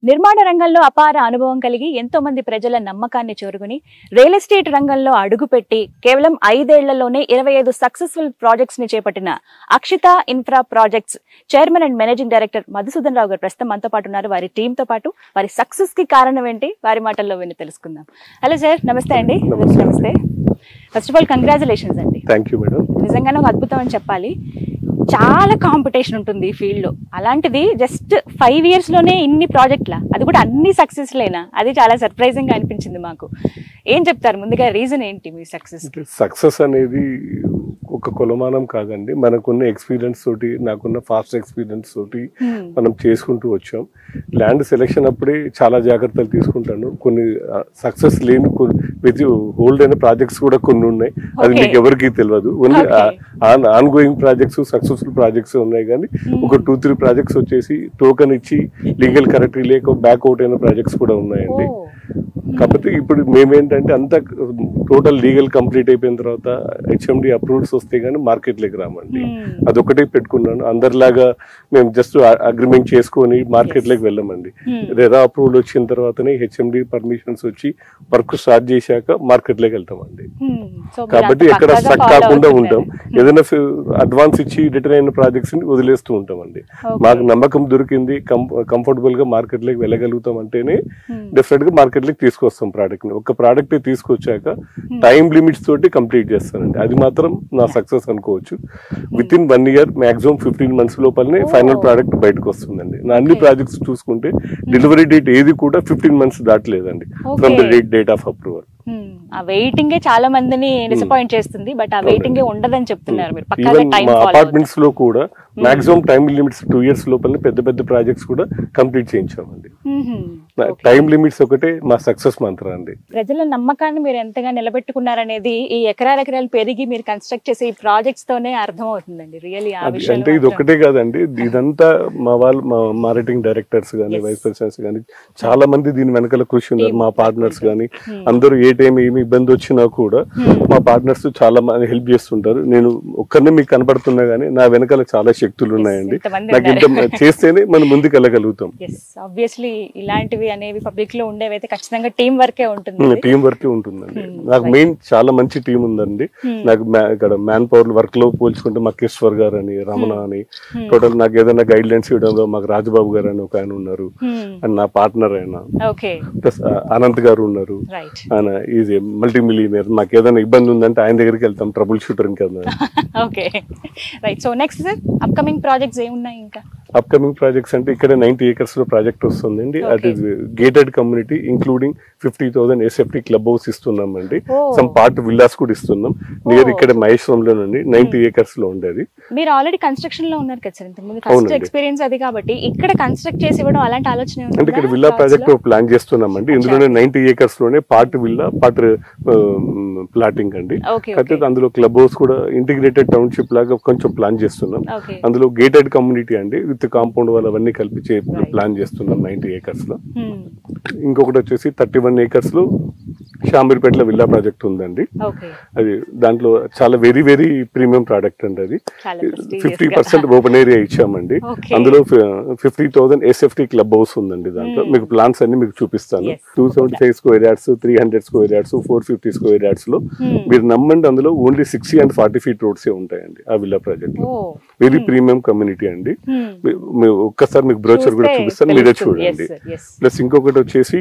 నిర్మాణ రంగంలో అపార అనుభవం కలిగి ఎంతో మంది ప్రజల నమ్మకాన్ని చేరుకుని రియల్ ఎస్టేట్ రంగంలో అడుగుపెట్టి కేవలం 5 ఏళ్లలోనే 25 సక్సెస్ఫుల్ ప్రాజెక్ట్స్ ని చేపట్టిన Akshita infra projects chairman and managing director Madhusudan Rao గారు ప్రస్తుతం మనతో పాటు ఉన్నారు. వారి టీమ్ తో పాటు వారి సక్సెస్ కి కారణం ఏంటి వారి మాటల్లో విని తెలుసుకుందాం. హలో సార్, నమస్తే అండి. నమస్తే. ఫస్ట్ ఆఫ్ ఆల్ కంగ్రాచులేషన్స్ అండి. Thank you madam. నిజంగానే ఒక అద్భుతం అని చెప్పాలి. చాలా కాంపిటీషన్ ఉంటుంది ఈ ఫీల్డ్ లో. అలాంటిది జస్ట్ 5 years లోనే ఇన్ని ప్రాజెక్ట్లా, అది కూడా అన్ని సక్సెస్ లేనా, అది చాలా సర్ప్రైజింగ్ గా అనిపించింది మాకు. ఏం చెప్తారు ముందుగా, రీజన్ ఏంటి మీ సక్సెస్? సక్సెస్ అనేది ఒక కొలమానం కాదండి. మనకున్న ఎక్స్పీరియన్స్ తోటి, నాకున్న ఫాస్ట్ ఎక్స్పీరియన్స్ తోటి మనం చేసుకుంటూ వచ్చాం. ల్యాండ్ సెలెక్షన్ అప్పుడే చాలా జాగ్రత్తలు తీసుకుంటాను. కొన్ని సక్సెస్ లేని హోల్డ్ అయిన ప్రాజెక్ట్స్ కూడా కొన్ని ఉన్నాయి, అది మీకు ఎవరికి తెలియదు. Only on going projects, successful projects ఉన్నాయి. కానీ ఒక 2-3 ప్రాజెక్ట్స్ వచ్చేసి టోకెన్ ఇచ్చి లీగల్ కరెక్టరీ లేక బ్యాక్అవుట్ అయిన ప్రాజెక్ట్స్ కూడా ఉన్నాయండి. కాకపోతే ఇప్పుడు మేమేంటంటే అంతా టోటల్ లీగల్ కంప్లీట్ అయిపోయిన తర్వాత హెచ్ఎండి అప్రూవల్స్ వస్తే గానీ మార్కెట్లోకి రామండి. అదొకటే పెట్టుకున్నాను. అందరిలాగా మేము జస్ట్ అగ్రిమెంట్ చేసుకొని మార్కెట్లోకి వెళ్ళామండి. రెరా అప్రూవల్ వచ్చిన తర్వాతనే హెచ్ఎండి పర్మిషన్స్ వచ్చి వర్క్ స్టార్ట్ చేశాక మార్కెట్లోకి వెళ్తామండి. కాబట్టి ఎక్కడ స్టక్ కాకుండా ఉంటాం. ఏదైనా అడ్వాన్స్ ఇచ్చి రిటర్న్ అయిన ప్రాజెక్ట్స్ ని వదిలేస్తూ ఉంటామండి. మాకు నమ్మకం దొరికింది, కంఫర్టబుల్ గా మార్కెట్లోకి వెళ్ళగలుగుతాం అంటేనే డెఫినెట్ గా మార్కెట్లోకి తీసుకొస్తాం ప్రోడక్ట్ ని. ఒక ప్రోడక్ట్ తీసుకొచ్చాక టైం లిమిట్స్ తోటి కంప్లీట్ చేస్తానండి. అది మాత్రం నా సక్సెస్ అనుకోవచ్చు. With in 1 year maximum 15 months లోపలనే ఫైనల్ ప్రోడక్ట్ బయటకు వస్తుందండి. నా అన్ని ప్రాజెక్ట్స్ చూసుకుంటే డెలివరీ డేట్ ఏది కూడా 15 months దాటలేదండి from the date of approval. ఆ వెయిటింగ్ చాలా మందిని డిసప్పాయింట్ చేస్తుంది, బట్ ఆ వెయిటింగ్ ఉండదని చెప్తున్నారు మీరు. పక్కాగా టైం ఫాలో అపార్ట్మెంట్స్ లో కూడా మాక్సిమం టైం లిమిట్స్ 2 years లోపలనే పెద్ద పెద్ద ప్రాజెక్ట్స్ కూడా కంప్లీట్ చేయించామండి. టైం లిమిట్స్ ఒకటే మా సక్సెస్ మంత్రం అండి. ప్రజల నమ్మకాన్ని మీరు ఎంతగా నిలబెట్టుకున్నారనేది ఈ ఎకరాలు పెరిగి మీరు కన్స్ట్రక్ట్ చేసే ఈ ప్రాజెక్ట్స్ తోనే అర్థం అవుతుందండి. రియల్లీ అంటే ఇది ఒకటే కాదండి, ఇదంతా మా వాళ్ళు, మా మార్కెటింగ్ డైరెక్టర్స్ కానీ, వైస్ ప్రెసిడెంట్స్ కానీ చాలా మంది దీని వెనకాల కృషి ఉన్నారు. మా పార్ట్నర్స్ కానీ అందరూ ఏ టైం ఏమి ఇబ్బంది వచ్చినా కూడా మా పార్ట్నర్స్ చాలా మంది హెల్ప్ చేస్తుంటారు. నేను ఒక్కరినే మీకు కనబడుతున్నా గానీ నా వెనకాల చాలా శక్తులు ఉన్నాయండి. నాకు ఇంత చేస్తేనే మనం ముందుకు వెళ్ళగలుగుతాం. ఆబ్వియస్లీ ఇలాంటివి అనేవి పబ్లిక్ లో ఉండేవైతే ఖచ్చితంగా టీం వర్కే ఉంటుంది. టీం వర్కే ఉంటుందండి. నాకు మెయిన్ చాలా మంచి టీం ఉందండి. నాకు ఇక్కడ మ్యాన్ పవర్ వర్క్ లో పోల్చుకుంటే మా కిశ్వర్ గారు అని, రమణ అని, టోటల్ నాకు ఏదైనా గైడ్ లైన్స్ ఇవ్వడంలో మాకు రాజబాబు గారు అని ఒక ఆయన ఉన్నారు, అండ్ నా పార్ట్నర్ ఆయన ప్లస్ అనంత్ గారు ఉన్నారు. ఆయన ఈజ్ మల్టీ మిలియనర్. మాకు ఏదైనా ఇబ్బంది ఉందంటే ఆయన దగ్గరికి వెళ్తాం, ట్రబుల్ షూటర్ కదా. Okay, right. So next sir, upcoming projects ఏమున్నాయి? ఇంకా అప్కమింగ్ ప్రాజెక్ట్స్ అంటే ఇక్కడ 90 acres లో ప్రాజెక్ట్ వస్తుందండి. అది gated community including 50,000 SFT club house ఇస్తున్నామండి. సమ్ పార్ట్ విల్లాస్ కూడా ఇస్తున్నాం. నియర్ ఇక్కడ మహేశ్వరంలోనండి 90 acres లో ఉండేది. మీరు ఆల్రెడీ కన్స్ట్రక్షన్ లో ఉన్నారు కదా సార్, ఇంతకుముందు ఫస్ట్ ఎక్స్పీరియన్స్ అది కాబట్టి ఇక్కడ కన్స్ట్రక్ట్ చేసి ఇవ్వడం అలాంటి ఆలోచన అంటే ఇక్కడ విల్లా ప్రాజెక్ట్ ప్లాన్ చేస్తున్నామండి. ఇందులోనే 90 acres లోనే పార్ట్ విల్లా, పార్ట్ ప్లాటింగ్ అండి. అయితే అందులో క్లబ్ హౌస్ కూడా ఇంటిగ్రేటెడ్ టౌన్షిప్ లాగా కొంచెం ప్లాన్ చేస్తున్నాం. అందులో గేటెడ్ కమ్యూనిటీ అండి విత్ కాంపౌండ్ వాళ్ళు అవన్నీ కలిపి ప్లాన్ చేస్తున్నాం 90 acres లో. ఇంకొకటి వచ్చేసి 31 acres లో షామీర్పేటలో విల్లా ప్రాజెక్ట్ ఉందండి. అది దాంట్లో చాలా వెరీ వెరీ ప్రీమియం ప్రోడక్ట్ అండి. అది 50% ఓపెన్ ఏరియా ఇచ్చామండి. అందులో 50,000 SFT క్లబ్ హౌస్ ఉందండి. దాంట్లో మీకు ప్లాన్స్ అన్ని మీకు చూపిస్తాను. 275 square yards, 300 square yards, 450 square yards లో మీరు నమ్మండి. అందులో ఓన్లీ 60 and 40 feet రోడ్స్ ఉంటాయండి ఆ విల్లా ప్రాజెక్ట్ లో. వెరీ ప్రీమియం కమ్యూనిటీ అండి. ఒక్కసారి మీకు బ్రోచర్ కూడా చూపిస్తాను, మీరే చూడండి. ప్లస్ ఇంకొకటి వచ్చేసి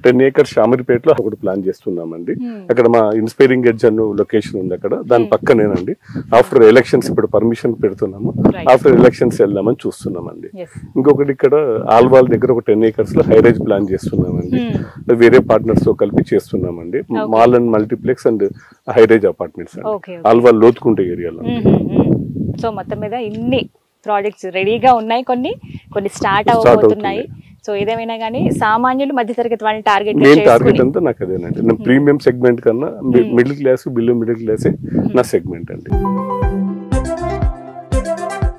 10 acres షామీర్పేటలో ఒకటి ప్లాన్ చేస్తున్నామండి. అక్కడ మా ఇన్స్పైరింగ్ ఎడ్జ్ అన్న లొకేషన్ ఉంది అక్కడ, దాని పక్కనేనండి. ఆఫ్టర్ ఎలక్షన్స్ ఇప్పుడు పర్మిషన్ పెడుతున్నాము, ఆఫ్టర్ ఎలక్షన్స్ వెళ్దామని చూస్తున్నామండి. ఇంకొకటి ఇక్కడ ఆల్వాల్ దగ్గర ఒక 10 acres లో హైరైజ్ ప్లాన్ చేస్తున్నామండి. వేరే పార్ట్నర్స్ తో కలిపి చేస్తున్నామండి. Mall and multiplex and high-rise apartments అండి ఆల్వాల్ లోతుకుంట ఏరియాలో. సో మొత్తం మీద ఇన్ని ప్రాజెక్ట్స్ రెడీగా ఉన్నాయి, కొన్ని స్టార్ట్ అవ్వబోతున్నాయి. సో ఏదేమైనా కానీ సామాన్యులు మధ్యతరగతి వాళ్ళని టార్గెట్ అంతా నాకు అదేనండి. ప్రీమియం సెగ్మెంట్ కన్నా మిడిల్ క్లాస్, బిలో మిడిల్ క్లాసే నా సెగ్మెంట్ అండి.